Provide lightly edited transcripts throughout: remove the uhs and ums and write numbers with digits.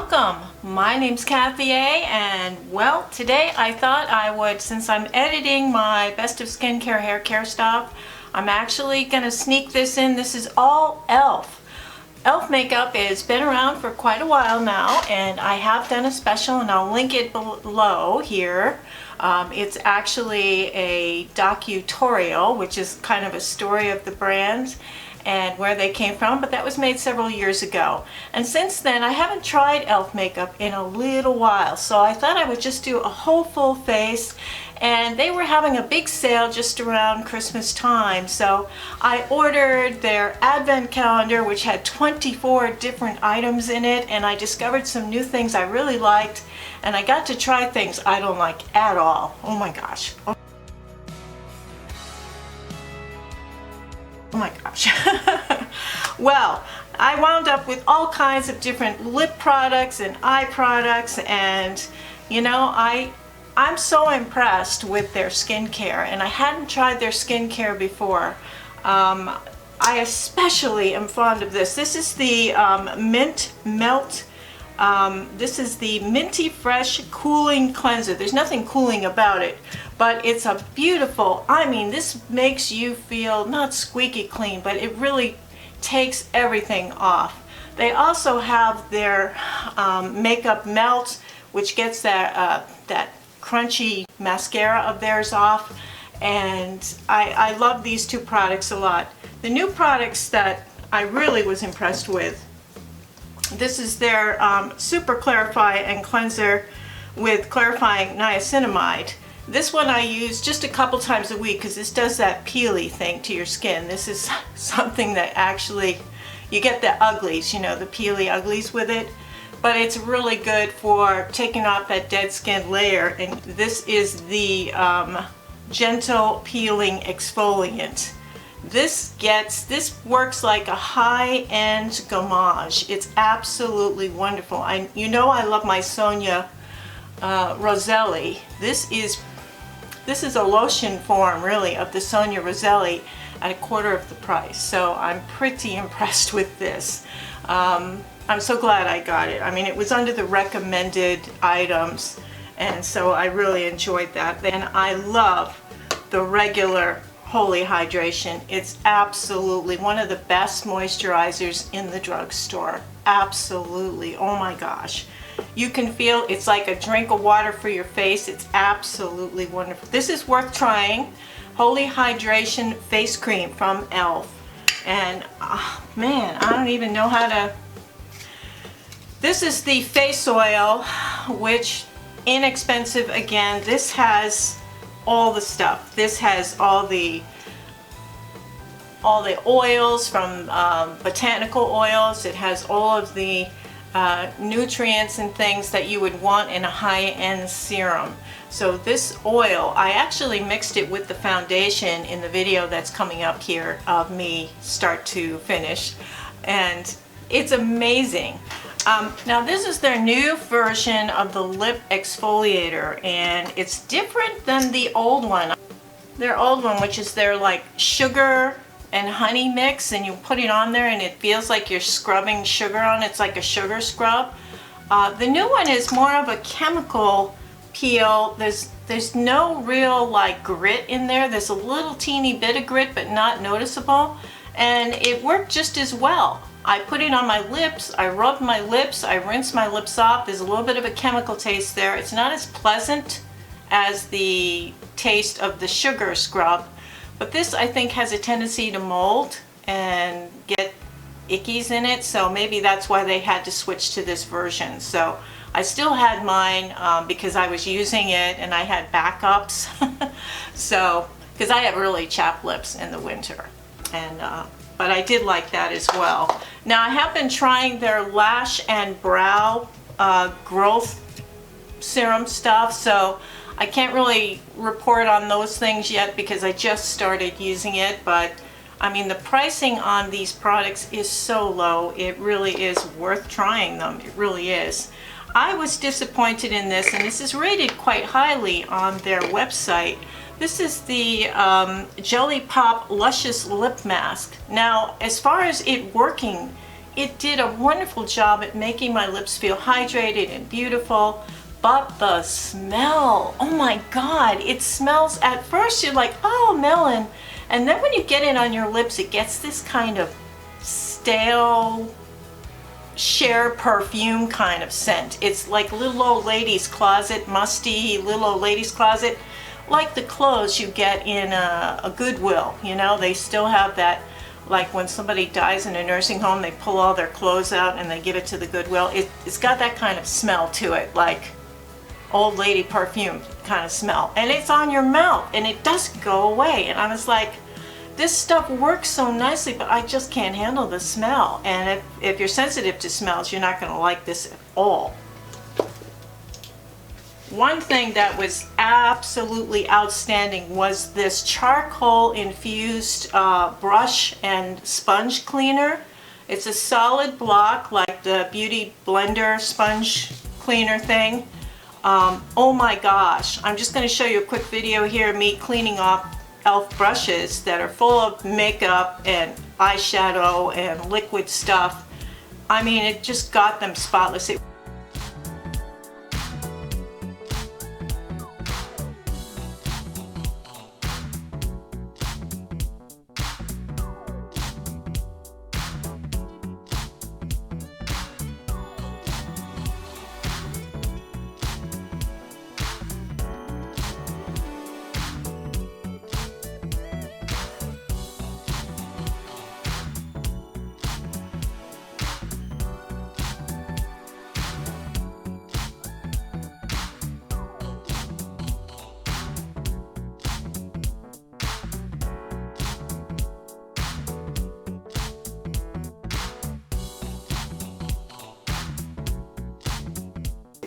welcome. My name's Kathy A, and well, today I thought I would, since I'm editing my best of skincare hair care stuff, I'm actually gonna sneak this in. This is all e.l.f. e.l.f. makeup has been around for quite a while now, and I have done a special, and I'll link it below here. It's actually a docutorial, which is kind of a story of the brand and where they came from, but that was made several years ago. And since then, I haven't tried e.l.f. makeup in a little while, so I thought I would just do a whole full face, and they were having a big sale just around Christmas time, so I ordered their advent calendar, which had 24 different items in it, and I discovered some new things I really liked, and I got to try things I don't like at all. Oh my gosh. Oh my gosh. Well, I wound up with all kinds of different lip products and eye products, and you know, I'm so impressed with their skincare, and I hadn't tried their skincare before. I especially am fond of this. This is the Mint Melt. This is the Minty Fresh Cooling Cleanser. There's nothing cooling about it, but it's a beautiful, I mean, this makes you feel not squeaky clean, but it really takes everything off. They also have their Makeup Melt, which gets that crunchy mascara of theirs off, and I love these two products a lot. The new products that I really was impressed with, this is their Super Clarify and Cleanser with clarifying niacinamide. This one I use just a couple times a week because this does that peely thing to your skin. This is something that actually, you get the uglies, you know, the peely uglies with it, but it's really good for taking off that dead skin layer, and this is the gentle peeling exfoliant. This works like a high-end gommage. It's absolutely wonderful. You know I love my Sonia Roselli. This is a lotion form, really, of the Sonia Roselli at a quarter of the price. So I'm pretty impressed with this. I'm so glad I got it. I mean, it was under the recommended items, and so I really enjoyed that. And I love the regular Holy Hydration. It's absolutely one of the best moisturizers in the drugstore. Absolutely. Oh my gosh. You can feel it's like a drink of water for your face. It's absolutely wonderful. This is worth trying. Holy Hydration Face Cream from e.l.f. And man, I don't even know how to... This is the face oil, which inexpensive again. This has all the stuff. This has all the oils from botanical oils. It has all of the nutrients and things that you would want in a high-end serum. So this oil, I actually mixed it with the foundation in the video that's coming up here of me start to finish, and it's amazing. Now this is their new version of the lip exfoliator, and it's different than the old one. Their old one, which is their like sugar and honey mix, and you put it on there and it feels like you're scrubbing sugar on it. It's like a sugar scrub. The new one is more of a chemical peel. There's no real like grit in there. There's a little teeny bit of grit, but not noticeable, and it worked just as well. I put it on my lips, I rubbed my lips, I rinsed my lips off. There's a little bit of a chemical taste there. It's not as pleasant as the taste of the sugar scrub, but this I think has a tendency to mold and get ickies in it, so maybe that's why they had to switch to this version. So I still had mine because I was using it and I had backups. So, because I have really chapped lips in the winter, and but I did like that as well. Now I have been trying their lash and brow growth serum stuff, so I can't really report on those things yet because I just started using it, but I mean the pricing on these products is so low, it really is worth trying them. It really is. I was disappointed in this, and this is rated quite highly on their website. This is the Jelly Pop Luscious Lip Mask. Now, as far as it working it did a wonderful job at making my lips feel hydrated and beautiful. But the smell, oh my God, it smells, at first you're like, oh, melon. And then when you get it on your lips, it gets this kind of stale, share perfume kind of scent. It's like little old lady's closet, musty little old lady's closet, like the clothes you get in a Goodwill. You know, they still have that, like when somebody dies in a nursing home, they pull all their clothes out and they give it to the Goodwill. It's got that kind of smell to it, like old lady perfume kind of smell, and it's on your mouth and it doesn't go away. And I was like, this stuff works so nicely, but I just can't handle the smell. And if you're sensitive to smells, you're not going to like this at all. One thing that was absolutely outstanding was this charcoal infused brush and sponge cleaner. It's a solid block like the Beauty Blender sponge cleaner thing. Oh my gosh, I'm just going to show you a quick video here of me cleaning off e.l.f. brushes that are full of makeup and eyeshadow and liquid stuff. I mean, it just got them spotless.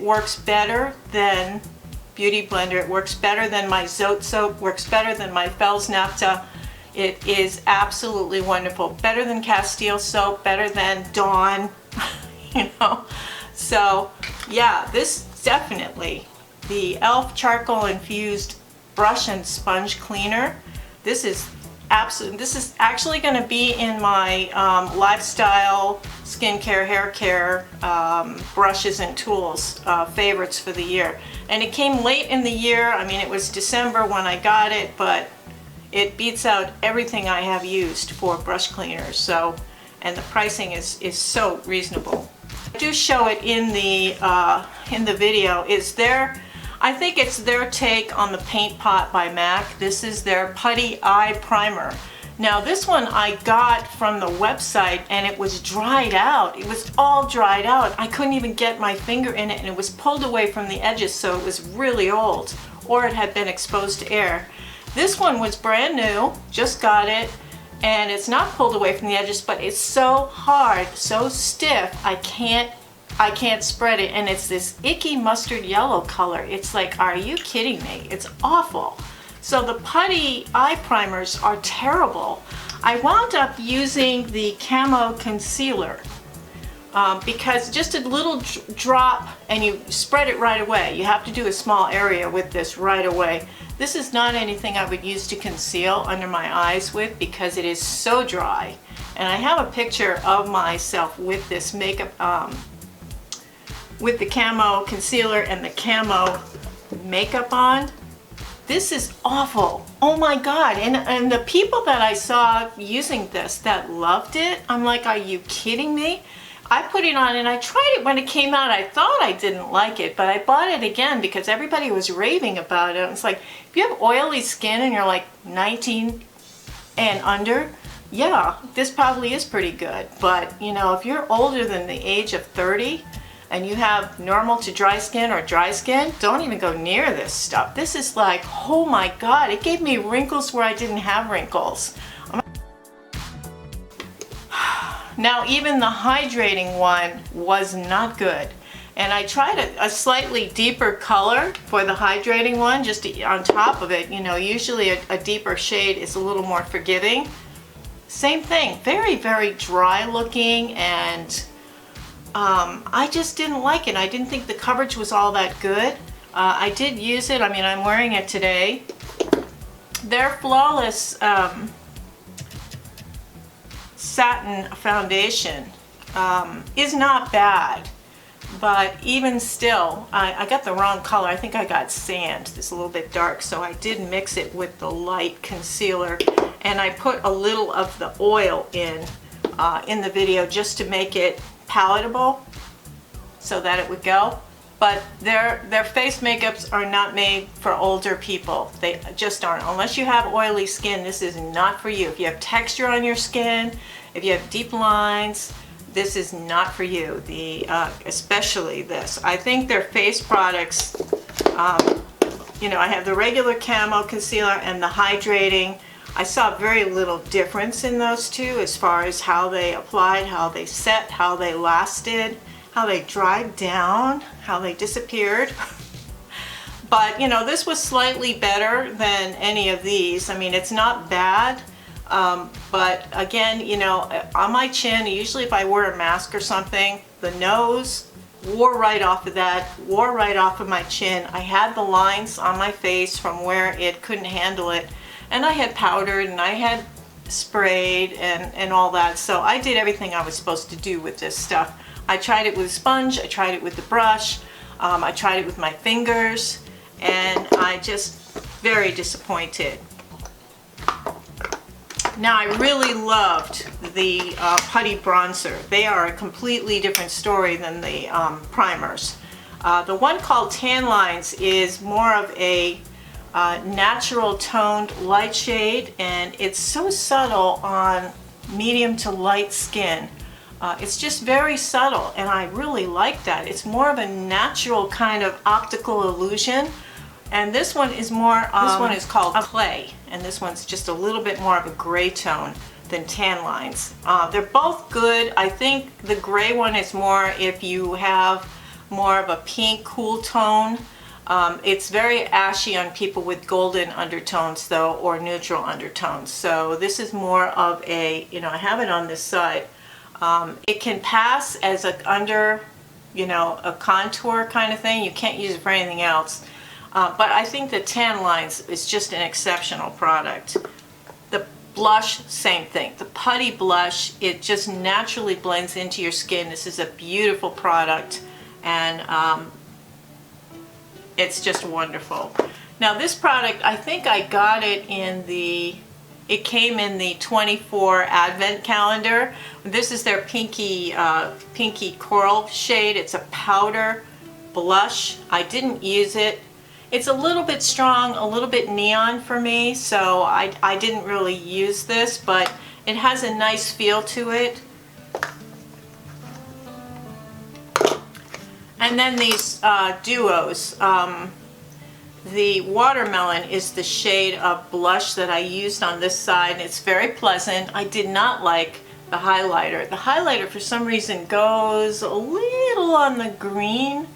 Works better than Beauty Blender. It works better than my Zote soap, works better than my Fels Naphtha. It is absolutely wonderful. Better than Castile soap, better than Dawn, you know. So yeah, this definitely, the e.l.f. charcoal infused brush and sponge cleaner. This is actually going to be in my lifestyle, skincare, hair care brushes and tools favorites for the year. And it came late in the year. I mean, it was December when I got it, but it beats out everything I have used for brush cleaners. So, and the pricing is so reasonable. I do show it in the video. I think it's their take on the Paint Pot by MAC. This is their Putty Eye Primer. Now this one I got from the website and it was dried out. It was all dried out. I couldn't even get my finger in it and it was pulled away from the edges, so it was really old, or it had been exposed to air. This one was brand new, just got it, and it's not pulled away from the edges, but it's so hard, so stiff, I can't spread it, and it's this icky mustard yellow color. It's like, are you kidding me? It's awful. So the Putty Eye Primers are terrible. I wound up using the Camo Concealer because just a little drop and you spread it right away. You have to do a small area with this right away. This is not anything I would use to conceal under my eyes with because it is so dry. And I have a picture of myself with this makeup with the Camo Concealer and the Camo makeup on. This is awful. Oh my God. And the people that I saw using this that loved it, I'm like, are you kidding me? I put it on and I tried it when it came out. I thought I didn't like it, but I bought it again because everybody was raving about it. It's like, if you have oily skin and you're like 19 and under, yeah, this probably is pretty good. But you know, if you're older than the age of 30, and you have normal to dry skin or dry skin, don't even go near this stuff. This is like, oh my God, it gave me wrinkles where I didn't have wrinkles. Now even the hydrating one was not good. And I tried a slightly deeper color for the hydrating one, just on top of it. You know, usually a deeper shade is a little more forgiving. Same thing, very, very dry looking, and I just didn't like it. I didn't think the coverage was all that good. I did use it. I mean, I'm wearing it today. Their Flawless Satin Foundation is not bad. But even still, I got the wrong color. I think I got sand. It's a little bit dark, so I did mix it with the light concealer. And I put a little of the oil in the video just to make it palatable so that it would go. But their face makeups are not made for older people. They just aren't. Unless you have oily skin, this is not for you. If you have texture on your skin, if you have deep lines, this is not for you. Especially this. I think their face products, you know, I have the regular camo concealer and the hydrating. I saw very little difference in those two as far as how they applied, how they set, how they lasted, how they dried down, how they disappeared. But, you know, this was slightly better than any of these. I mean, it's not bad. But again, you know, on my chin, usually if I wear a mask or something, the nose wore right off of that, wore right off of my chin. I had the lines on my face from where it couldn't handle it. And I had powdered and I had sprayed and all that. So I did everything I was supposed to do with this stuff. I tried it with a sponge, I tried it with the brush, I tried it with my fingers, and I just very disappointed. Now I really loved the Putty bronzer. They are a completely different story than the primers. The one called Tan Lines is more of a natural toned light shade, and it's so subtle on medium to light skin. It's just very subtle, and I really like that. It's more of a natural kind of optical illusion. And this one is more, this one is called Clay, and this one's just a little bit more of a gray tone than Tan Lines. They're both good. I think the gray one is more if you have more of a pink cool tone. It's very ashy on people with golden undertones though, or neutral undertones. So this is more of a, you know, I have it on this side. It can pass as a under, you know, a contour kind of thing. You can't use it for anything else. But I think the Tan Lines is just an exceptional product. The blush, same thing. The Putty blush, it just naturally blends into your skin. This is a beautiful product, and it's just wonderful. Now this product, I think I got it in the, it came in the 24 Advent calendar. This is their pinky coral shade. It's a powder blush. I didn't use it. It's a little bit strong, a little bit neon for me, so I didn't really use this, but it has a nice feel to it. And then these duos. The Watermelon is the shade of blush that I used on this side, and it's very pleasant. I did not like the highlighter. The highlighter for some reason goes a little on the green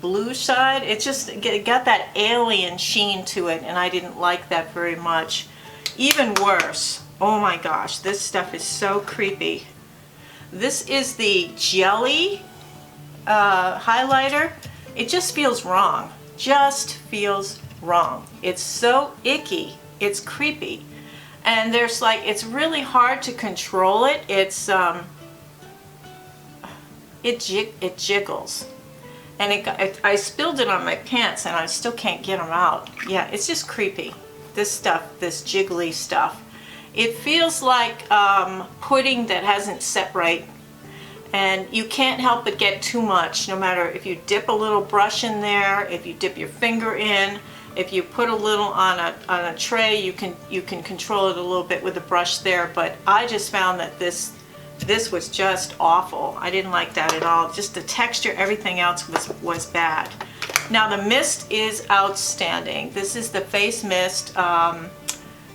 blue side. It just got that alien sheen to it, and I didn't like that very much. Even worse, oh my gosh, this stuff is so creepy. This is the Jelly highlighter. It just feels wrong. Just feels wrong. It's so icky. It's creepy. And there's like, it's really hard to control it. It's it jiggles. And I spilled it on my pants, and I still can't get them out. Yeah, it's just creepy. This stuff, this jiggly stuff. It feels like pudding that hasn't set right. And you can't help but get too much, no matter if you dip a little brush in there, if you dip your finger in, if you put a little on a tray, you can control it a little bit with the brush there. But I just found that this was just awful. I didn't like that at all. Just the texture, everything else was bad. Now the mist is outstanding. This is the face mist,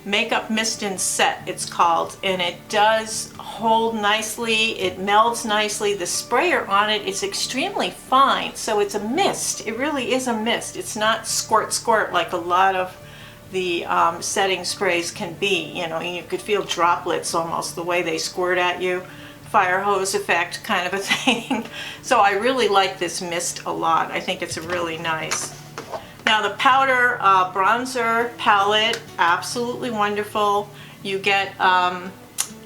Makeup Mist and Set it's called, and it does hold nicely, it melds nicely. The sprayer on it is extremely fine, so it's a mist. It really is a mist. It's not squirt like a lot of the setting sprays can be. You know, you could feel droplets almost the way they squirt at you. Fire hose effect kind of a thing. So I really like this mist a lot. I think it's really nice. Now the powder bronzer palette, absolutely wonderful. You get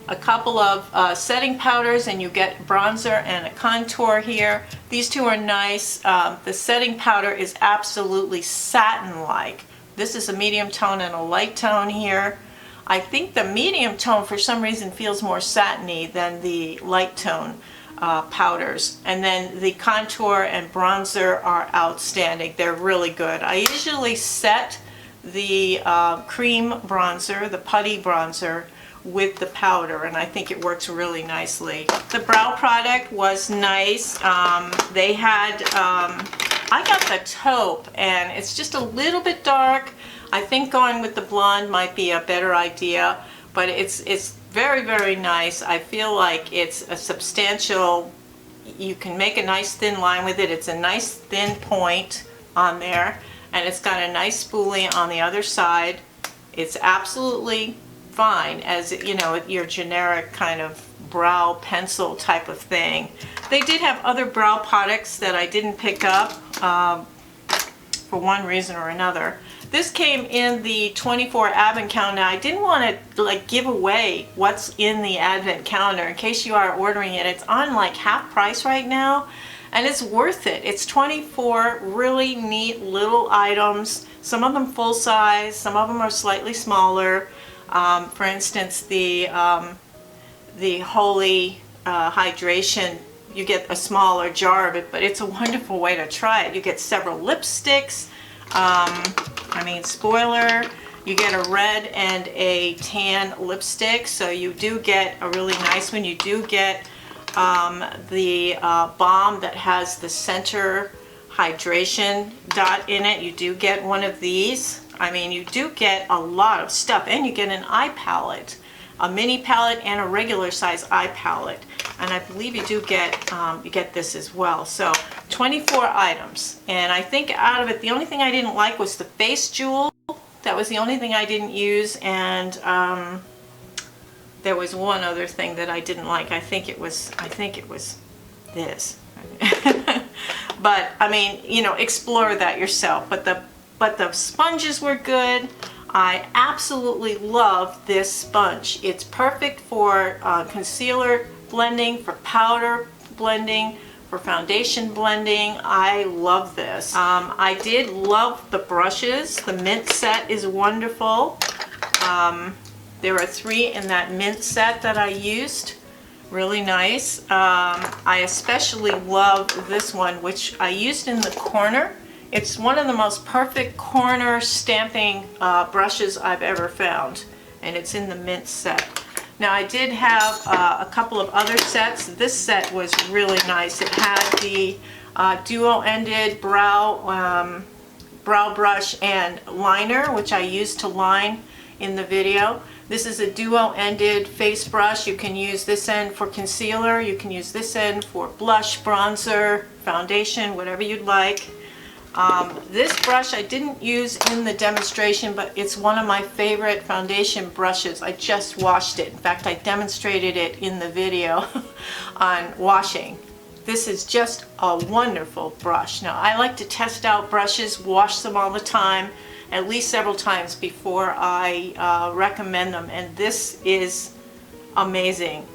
a couple of setting powders, and you get bronzer and a contour here. These two are nice. The setting powder is absolutely satin-like. This is a medium tone and a light tone here. I think the medium tone for some reason feels more satiny than the light tone powders. And then the contour and bronzer are outstanding. They're really good. I usually set the cream bronzer, the putty bronzer, with the powder, and I think it works really nicely. The brow product was nice. They had, I got the taupe, and it's just a little bit dark. I think going with the blonde might be a better idea, but it's very, very nice. I feel like it's a substantial, you can make a nice thin line with it. It's a nice thin point on there, and it's got a nice spoolie on the other side. It's absolutely fine as, you know, your generic kind of brow pencil type of thing. They did have other brow products that I didn't pick up for one reason or another. This came in the 24 advent calendar. I didn't want to like give away what's in the advent calendar in case you are ordering it. It's on like half price right now, and it's worth it. It's 24 really neat little items. Some of them full size, some of them are slightly smaller. For instance, the Holy Hydration, you get a smaller jar of it, but it's a wonderful way to try it. You get several lipsticks. I mean, spoiler, you get a red and a tan lipstick, so you do get a really nice one. You do get the balm that has the center hydration dot in it. You do get one of these. I mean, you do get a lot of stuff, and you get an eye palette, a mini palette and a regular size eye palette, and I believe you do get you get this as well. So 24 items, and I think out of it, the only thing I didn't like was the face jewel. That was the only thing I didn't use, and there was one other thing that I didn't like. I think it was this. But I mean, you know, explore that yourself. But the sponges were good. I absolutely love this sponge. It's perfect for concealer blending, for powder blending, for foundation blending. I love this. I did love the brushes. The mint set is wonderful. There are 3 in that mint set that I used. Really nice. I especially love this one, which I used in the corner. It's one of the most perfect corner stamping brushes I've ever found, and it's in the mint set. Now I did have a couple of other sets. This set was really nice. It had the duo-ended brow brush and liner, which I used to line in the video. This is a duo-ended face brush. You can use this end for concealer. You can use this end for blush, bronzer, foundation, whatever you'd like. This brush I didn't use in the demonstration, but it's one of my favorite foundation brushes. I just washed it. In fact, I demonstrated it in the video on washing. This is just a wonderful brush. Now, I like to test out brushes, wash them all the time, at least several times before I recommend them, and this is amazing.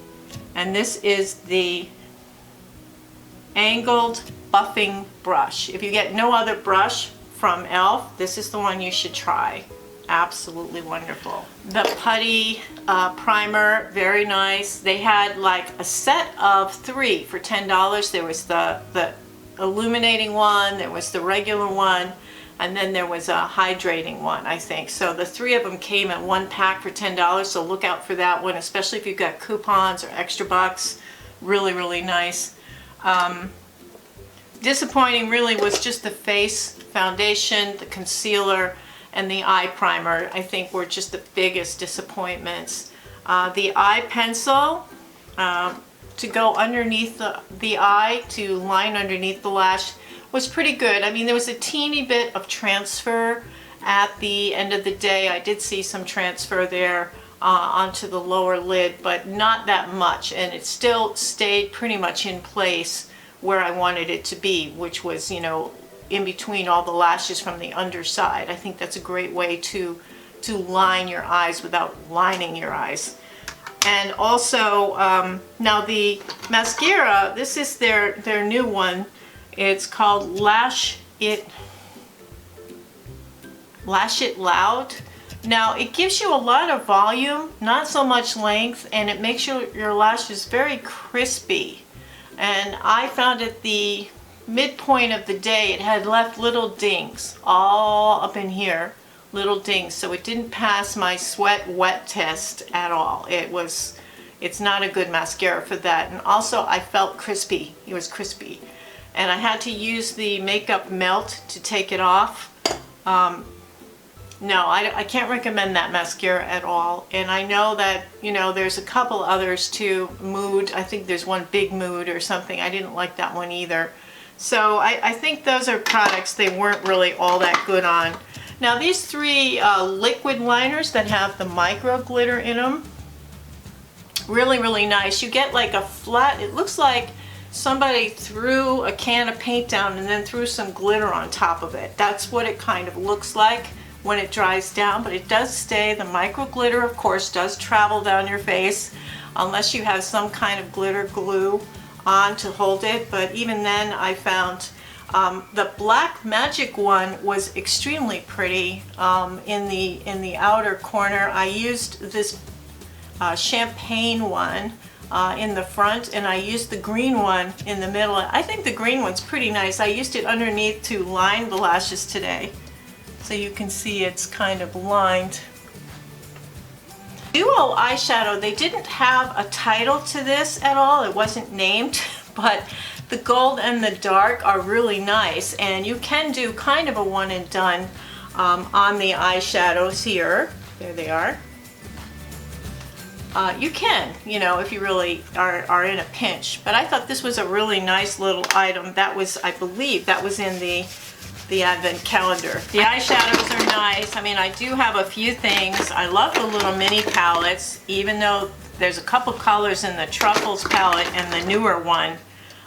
And this is the angled buffing brush. If you get no other brush from e.l.f., this is the one you should try. Absolutely wonderful. The Putty Primer, very nice. They had like a set of 3 for $10. There was the illuminating one, there was the regular one, and then there was a hydrating one, I think. So the 3 of them came in one pack for $10, so look out for that one, especially if you've got coupons or extra bucks. Really, really nice. Disappointing really was just the face foundation, the concealer, and the eye primer. I think were just the biggest disappointments. The eye pencil to go underneath the eye, to line underneath the lash, was pretty good. I mean, there was a teeny bit of transfer at the end of the day. I did see some transfer there onto the lower lid, but not that much, and it still stayed pretty much in place where I wanted it to be, which was, you know, in between all the lashes from the underside. I think that's a great way to line your eyes without lining your eyes. And also, now the mascara, this is their new one. It's called Lash It Loud. Now it gives you a lot of volume, not so much length, and it makes your lashes very crispy. And I found at the midpoint of the day it had left little dings all up in here, little dings, so it didn't pass my sweat wet test at all. It's not a good mascara for that. And also I felt crispy. It was crispy, and I had to use the makeup melt to take it off. No, I can't recommend that mascara at all. And I know that, you know, there's a couple others too. Mood, I think there's one, Big Mood or something. I didn't like that one either. So I think those are products they weren't really all that good on. Now these three liquid liners that have the micro glitter in them, really, really nice. You get like a flat, it looks like somebody threw a can of paint down and then threw some glitter on top of it. That's what it kind of looks like when it dries down, but it does stay. The micro glitter, of course, does travel down your face unless you have some kind of glitter glue on to hold it. But even then, I found the Black Magic one was extremely pretty. In the outer corner, I used this champagne one in the front, and I used the green one in the middle. I think the green one's pretty nice. I used it underneath to line the lashes today. So you can see it's kind of lined. Duo eyeshadow, they didn't have a title to this at all. It wasn't named, but the gold and the dark are really nice, and you can do kind of a one and done on the eyeshadows here. There they are. You can, you know, if you really are in a pinch. But I thought this was a really nice little item. That was, I believe, that was in the advent calendar. The eyeshadows are nice. I mean, I do have a few things. I love the little mini palettes, even though there's a couple colors in the Truffles palette and the newer one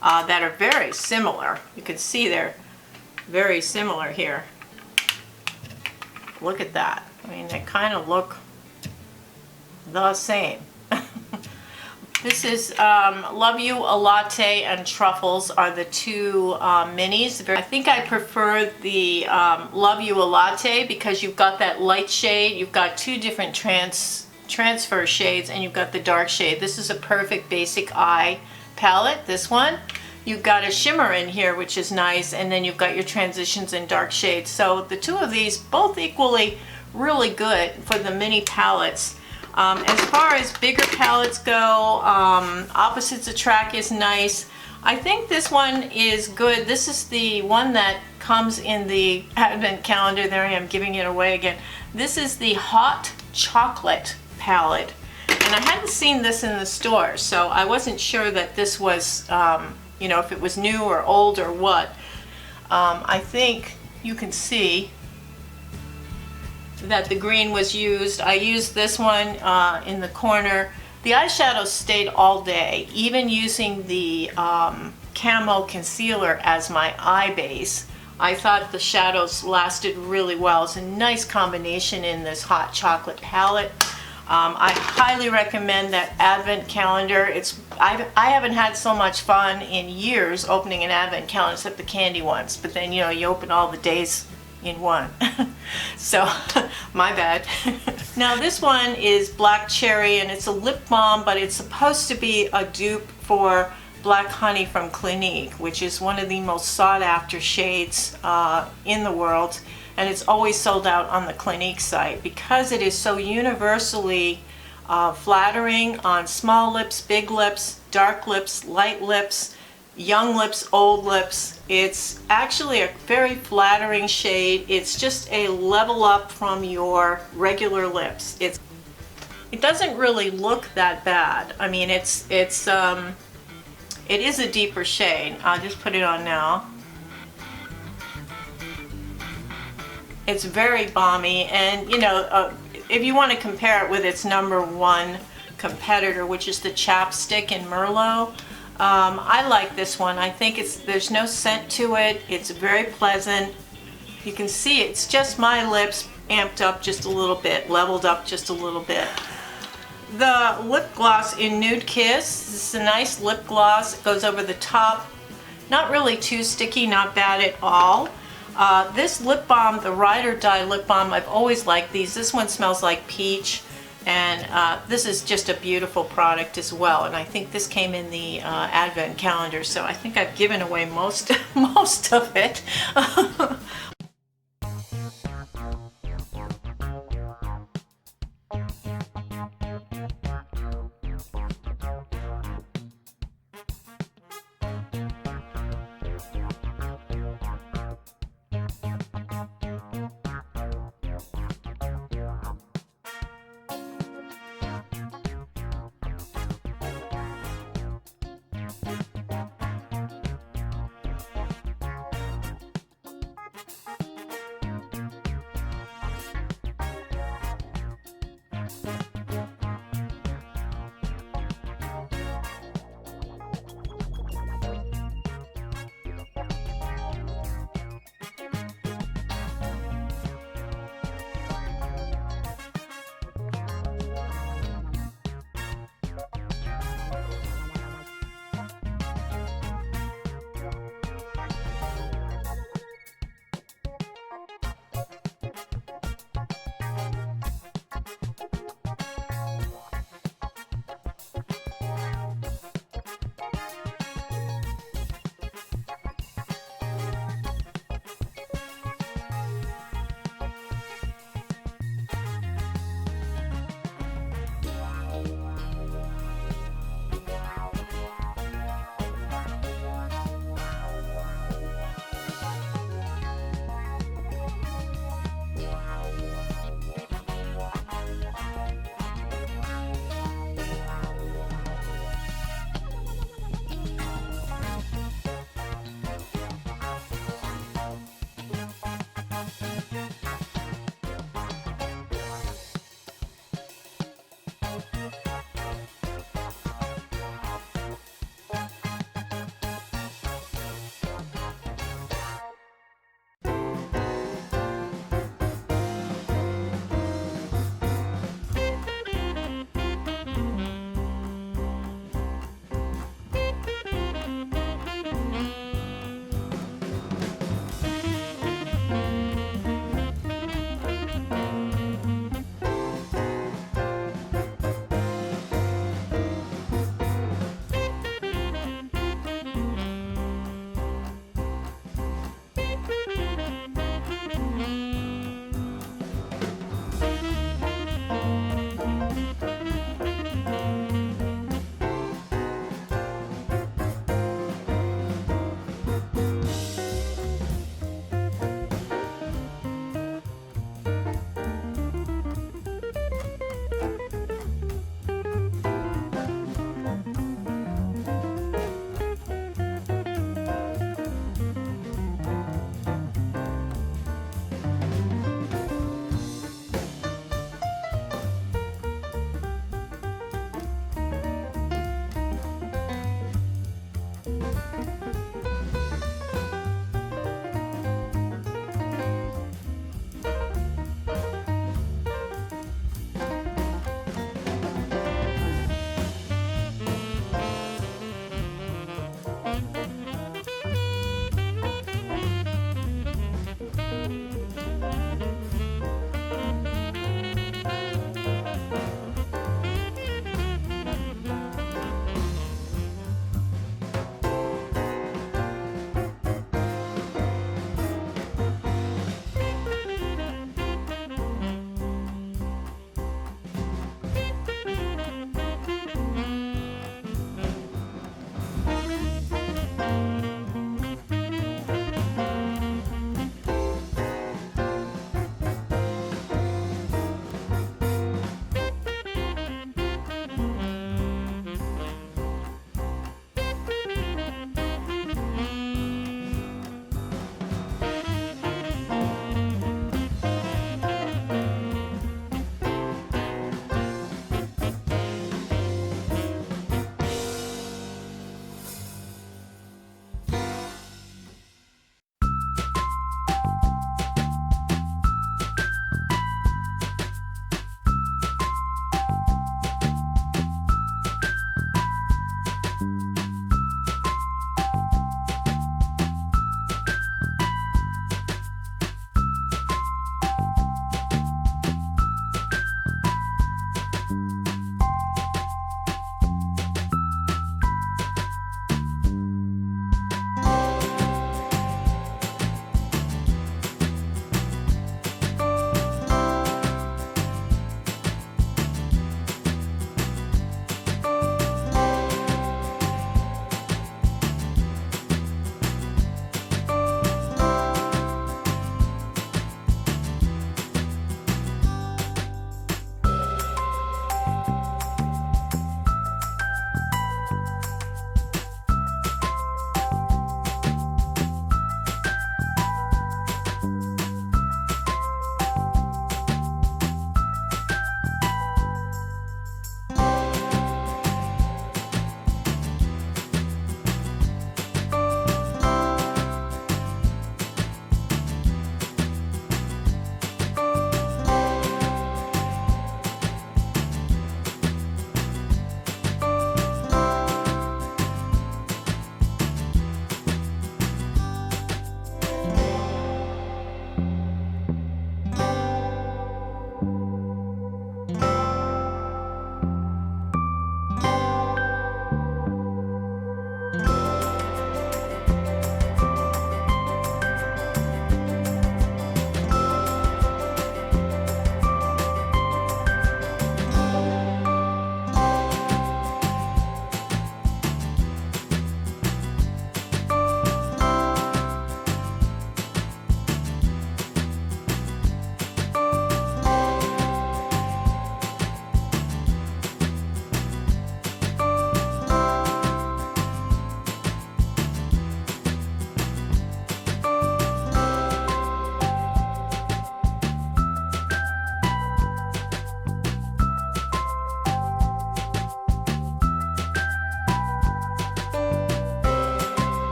that are very similar. You can see they're very similar here. Look at that. I mean, they kind of look the same. This is Love You a Latte and Truffles are the two minis. I think I prefer the Love You a Latte because you've got that light shade, you've got two different transfer shades, and you've got the dark shade. This is a perfect basic eye palette, this one. You've got a shimmer in here, which is nice, and then you've got your transitions in dark shades. So the two of these, both equally really good for the mini palettes. As far as bigger palettes go, Opposites Attract is nice. I think this one is good. This is the one that comes in the advent calendar. There I am giving it away again. This is the Hot Chocolate palette. And I hadn't seen this in the store, so I wasn't sure that this was, you know, if it was new or old or what. I think you can see that the green was used. I used this one in the corner. The eyeshadow stayed all day, even using the Camo concealer as my eye base. I thought the shadows lasted really well. It's a nice combination in this Hot Chocolate palette. I highly recommend that advent calendar. I haven't had so much fun in years opening an advent calendar except the candy ones, but then, you know, you open all the days in one. So, my bad. Now this one is Black Cherry, and it's a lip balm, but it's supposed to be a dupe for Black Honey from Clinique, which is one of the most sought after shades in the world, and it's always sold out on the Clinique site because it is so universally flattering on small lips, big lips, dark lips, light lips, young lips, old lips. It's actually a very flattering shade. It's just a level up from your regular lips. It doesn't really look that bad. I mean, it is a deeper shade. I'll just put it on now. It's very balmy, and you know, if you want to compare it with its #1 competitor, which is the Chapstick in Merlot, I like this one. I think there's no scent to it. It's very pleasant. You can see it's just my lips amped up just a little bit, leveled up just a little bit. the lip gloss in Nude Kiss. This is a nice lip gloss. It goes over the top. Not really too sticky, not bad at all. This lip balm, the Ride or Die lip balm, I've always liked these. This one smells like peach, and this is just a beautiful product as well. And I think this came in the Advent calendar, so I think I've given away most of it.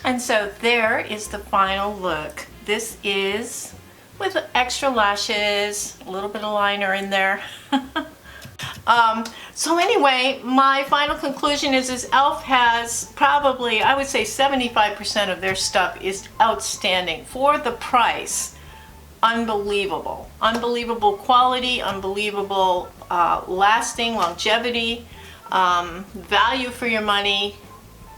And so there is the final look. This is with extra lashes, a little bit of liner in there. So anyway, my final conclusion is e.l.f. has probably, I would say 75% of their stuff is outstanding for the price. Unbelievable. Unbelievable quality, unbelievable lasting, longevity, value for your money.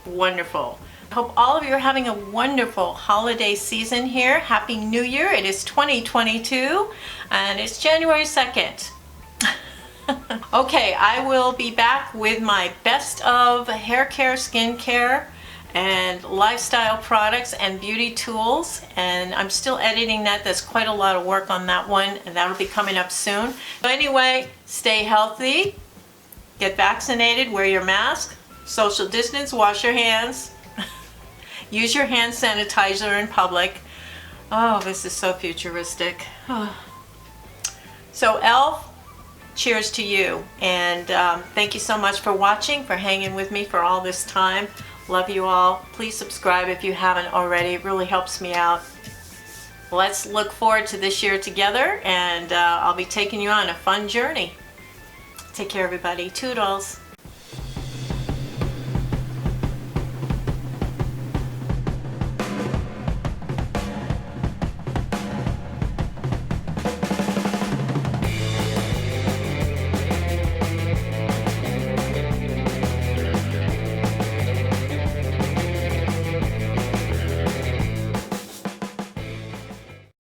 Wonderful. I hope all of you are having a wonderful holiday season here. Happy New Year. It is 2022 and it's January 2nd. Okay, I will be back with my best of hair care, skin care, and lifestyle products and beauty tools, and I'm still editing that. That's quite a lot of work on that one, and that'll be coming up soon. So anyway, stay healthy, get vaccinated, wear your mask, social distance, wash your hands, use your hand sanitizer in public. Oh, this is so futuristic. So e.l.f., cheers to you, and thank you so much for watching, for hanging with me for all this time. Love you all. Please subscribe if you haven't already. It really helps me out. Let's look forward to this year together, and I'll be taking you on a fun journey. Take care, everybody. Toodles.